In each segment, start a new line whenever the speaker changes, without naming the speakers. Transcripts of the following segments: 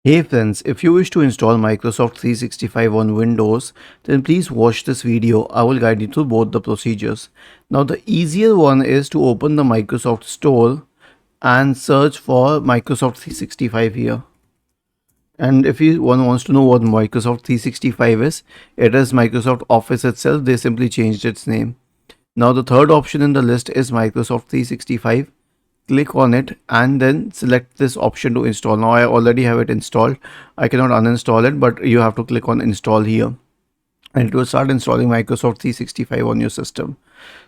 Hey friends, if you wish to install Microsoft 365 on Windows, then please watch this video. I will guide you through both the procedures. Now the easier one is to open the Microsoft Store and search for Microsoft 365 here. And if one wants to know what Microsoft 365 is, it is Microsoft Office itself. They simply changed its name. Now the third option in the list is Microsoft 365. Click on it and then select this option to install. Now I already have it installed. I cannot uninstall it, but you have to click on install here and it will start installing Microsoft 365 on your system.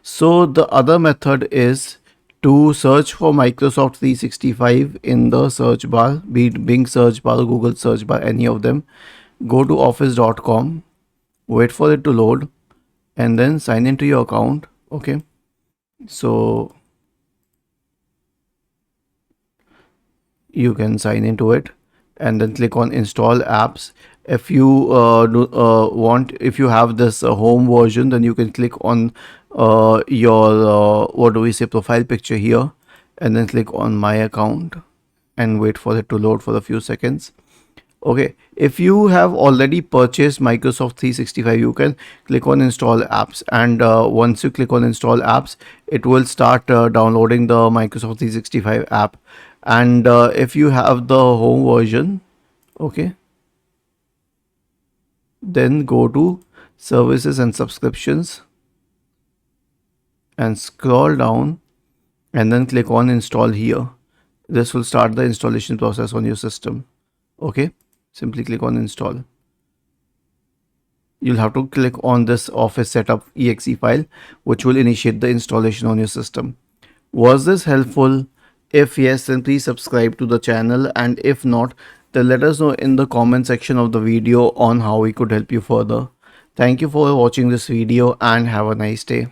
So the other method is to search for Microsoft 365 in the search bar, be it Bing search bar, Google search bar, any of them. Go to office.com, wait for it to load and then sign into your account. Okay, so you can sign into it and then click on install apps. If you if you have this home version, then you can click on your what do we say, profile picture here and then click on my account and wait for it to load for a few seconds. Okay, if you have already purchased Microsoft 365, you can click on install apps, and once you click on install apps, it will start downloading the Microsoft 365 app. And if you have the home version, okay, then go to services and subscriptions and scroll down and then click on install here. This will start the installation process on your system. Okay, simply click on install. You'll have to click on this Office Setup exe file, which will initiate the installation on your system. Was this helpful? If yes, then please subscribe to the channel, and if not, then let us know in the comment section of the video on how we could help you further. Thank you for watching this video and have a nice day.